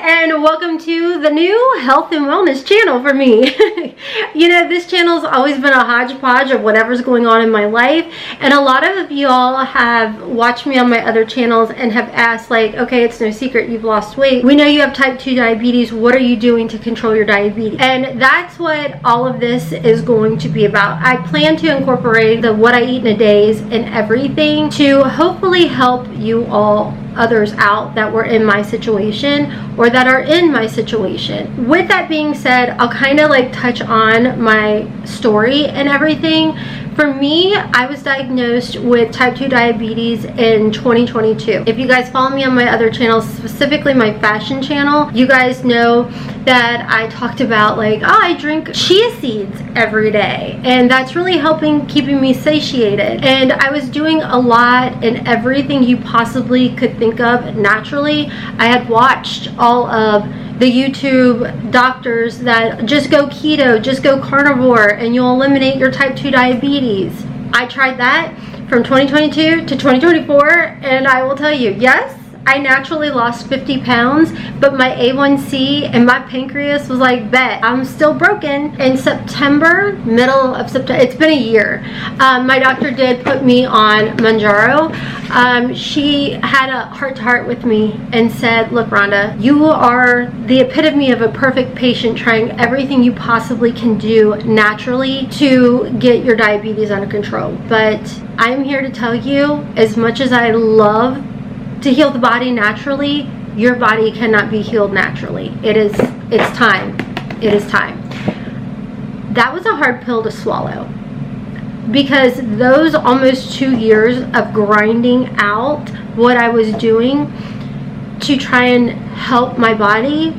and welcome to the new health and wellness channel for me. You know, this channel's always been a hodgepodge of whatever's going on in my life, and a lot of you all have watched me on my other channels and have asked, like, okay, it's no secret you've lost weight. We know you have type 2 diabetes. What are you doing to control your diabetes? And that's what all of this is going to be about. I plan to incorporate the what I eat in a days and everything to hopefully help you all others out that were in my situation or that are in my situation. With that being said, I'll kind of like touch on my story and everything. For me, I was diagnosed with type 2 diabetes in 2022. If you guys follow me on my other channels, specifically my fashion channel, you guys know that I talked about like, oh, I drink chia seeds every day, and that's really helping keeping me satiated. And I was doing a lot and everything you possibly could think of naturally. I had watched all of the YouTube doctors that just go keto, just go carnivore, and you'll eliminate your type 2 diabetes. I tried that from 2022 to 2024, and I will tell you, yes, I naturally lost 50 pounds, but my A1C and my pancreas was like, bet, I'm still broken. In September, middle of September, it's been a year, my doctor did put me on Mounjaro. She had a heart-to-heart with me and said, look, Rhonda, you are the epitome of a perfect patient trying everything you possibly can do naturally to get your diabetes under control. But I'm here to tell you, as much as I love to heal the body naturally, your body cannot be healed naturally. It's time. It is time. That was a hard pill to swallow, because those almost 2 years of grinding out what I was doing to try and help my body,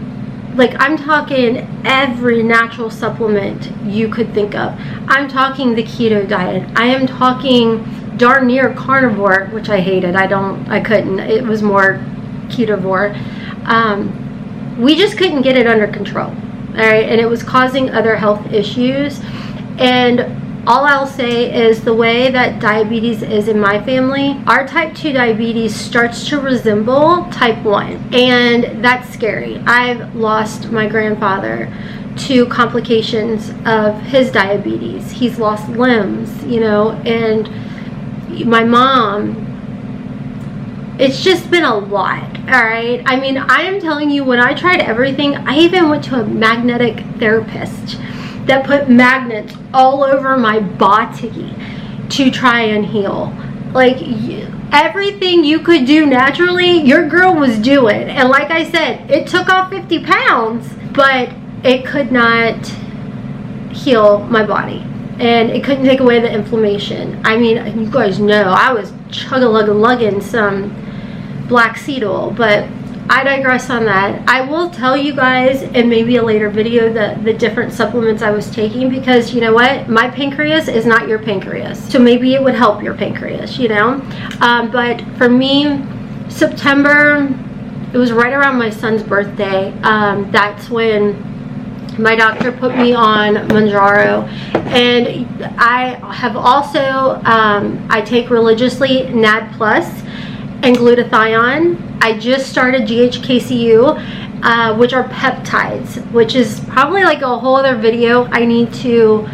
like I'm talking every natural supplement you could think of. I'm talking the keto diet. I am talking darn near carnivore, which I hated. I couldn't. It was more ketovore. We just couldn't get it under control. All right. And it was causing other health issues. And all I'll say is the way that diabetes is in my family, our type 2 diabetes starts to resemble type 1. And that's scary. I've lost my grandfather to complications of his diabetes. He's lost limbs, you know, and my mom, it's just been a lot. All right, I mean, I am telling you, when I tried everything, I even went to a magnetic therapist that put magnets all over my body to try and heal. Like, everything you could do naturally, your girl was doing. And like I said, it took off 50 pounds, but it could not heal my body. And it couldn't take away the inflammation. I mean, you guys know I was chug-a-lug-a-lugging some black seed oil, but I digress on that. I will tell you guys in maybe a later video the different supplements I was taking, because you know what? My pancreas is not your pancreas. So maybe it would help your pancreas, you know? But for me, September, it was right around my son's birthday. That's when my doctor put me on Mounjaro, and I have also, I take religiously NAD Plus and glutathione. I just started GHKCU, which are peptides, which is probably like a whole other video I need to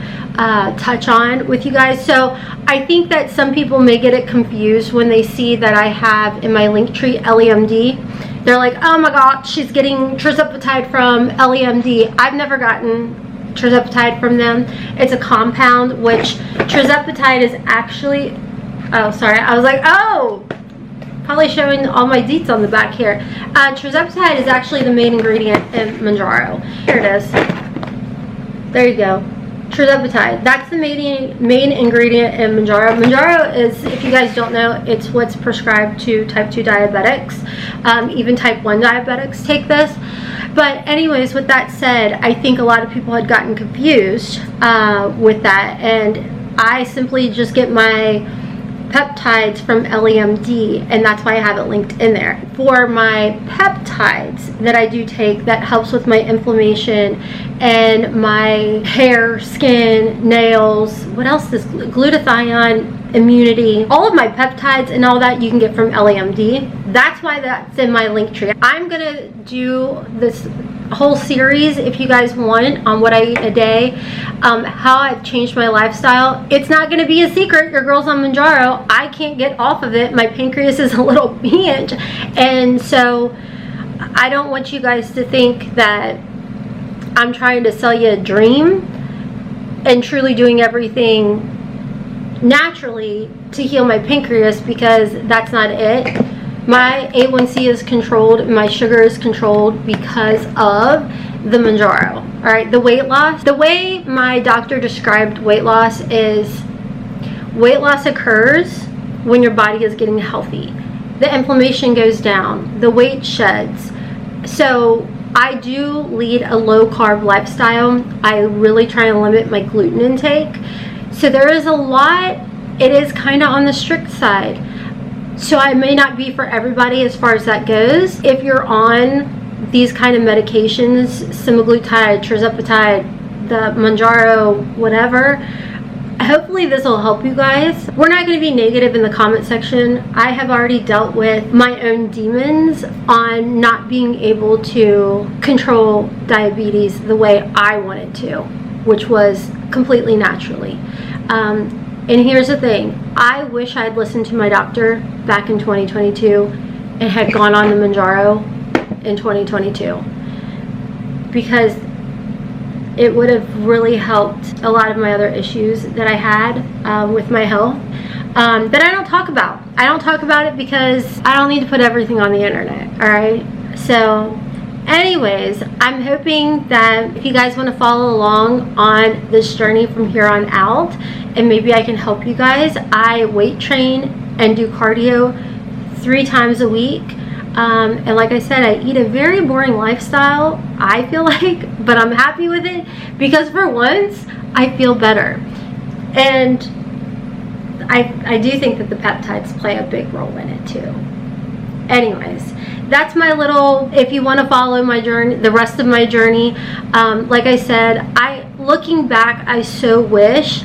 touch on with you guys. So I think that some people may get it confused when they see that I have in my Linktree LEMD. They're like, oh my god, she's getting tirzepatide from LEMD. I've never gotten tirzepatide from them. It's a compound, which tirzepatide is actually, oh sorry, I was like, oh, probably showing all my deets on the back here. Tirzepatide is actually the main ingredient in Mounjaro. Here it is. There you go. Tirzepatide. That's the main ingredient in Mounjaro. Mounjaro is, if you guys don't know, it's what's prescribed to type 2 diabetics. Even type 1 diabetics take this. But anyways, with that said, I think a lot of people had gotten confused with that. And I simply just get my peptides from LEMD, and that's why I have it linked in there. For my peptides that I do take that helps with my inflammation and my hair, skin, nails, what else is glutathione immunity. All of my peptides and all that you can get from LAMD. That's why that's in my link tree. I'm gonna do this whole series, if you guys want, on what I eat a day, how I've changed my lifestyle. It's not gonna be a secret. Your girl's on Mounjaro. I can't get off of it. My pancreas is a little benched, and so I don't want you guys to think that I'm trying to sell you a dream and truly doing everything naturally to heal my pancreas, because that's not it. My A1C is controlled, my sugar is controlled because of the Mounjaro. All right, the weight loss. The way my doctor described weight loss is weight loss occurs when your body is getting healthy. The inflammation goes down, the weight sheds. So I do lead a low carb lifestyle. I really try to limit my gluten intake. So there is a lot, it is kind of on the strict side. So I may not be for everybody as far as that goes. If you're on these kind of medications, semaglutide, tirzepatide, the Mounjaro, whatever, hopefully this will help you guys. We're not going to be negative in the comment section. I have already dealt with my own demons on not being able to control diabetes the way I wanted to, which was completely naturally. And here's the thing, I wish I had listened to my doctor back in 2022 and had gone on the Mounjaro in 2022, because it would have really helped a lot of my other issues that I had with my health that I don't talk about. I don't talk about it because I don't need to put everything on the internet, all right? So anyways, I'm hoping that if you guys want to follow along on this journey from here on out, and maybe I can help you guys. I weight train and do cardio 3 times a week. And like I said, I eat a very boring lifestyle, I feel like, but I'm happy with it because for once, I feel better. And I do think that the peptides play a big role in it too. Anyways, that's my little, if you want to follow my journey, the rest of my journey, like I said, looking back, I so wish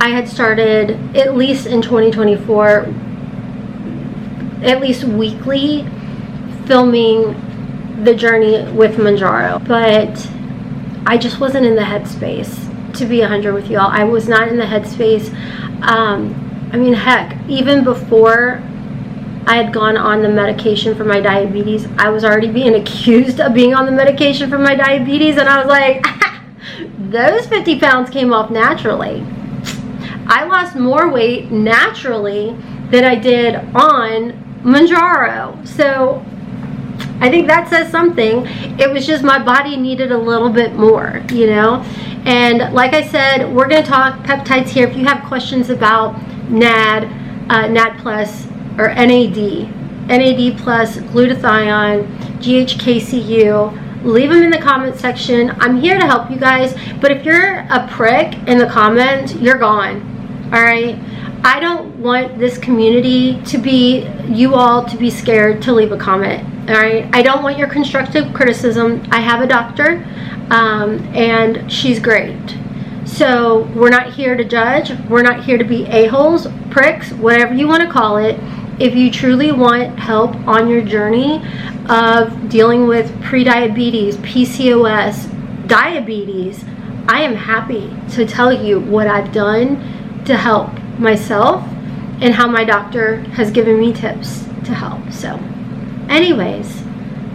I had started, at least in 2024, at least weekly, filming the journey with Mounjaro. But I just wasn't in the headspace, to be 100 with y'all. I was not in the headspace. I mean, heck, even before I had gone on the medication for my diabetes, I was already being accused of being on the medication for my diabetes, and I was like, those 50 pounds came off naturally. I lost more weight naturally than I did on Mounjaro. So I think that says something. It was just my body needed a little bit more, you know? And like I said, we're going to talk peptides here. If you have questions about NAD, NAD plus, or NAD plus, glutathione, GHKCU, leave them in the comment section. I'm here to help you guys, but if you're a prick in the comments, you're gone. All right, I don't want this community to be, you all to be scared to leave a comment. All right, I don't want your constructive criticism. I have a doctor, and she's great. So we're not here to judge. We're not here to be a-holes, pricks, whatever you want to call it. If you truly want help on your journey of dealing with prediabetes, PCOS, diabetes, I am happy to tell you what I've done to help myself and how my doctor has given me tips to help. So anyways,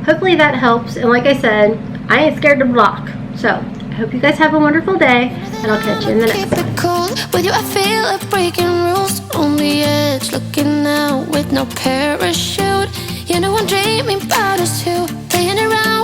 hopefully that helps. And like I said, I ain't scared to block. So I hope you guys have a wonderful day, and I'll catch you in the next one. With you, I feel like breaking rules on the edge, looking out with no parachute. You know I'm dreaming about us two, playing around.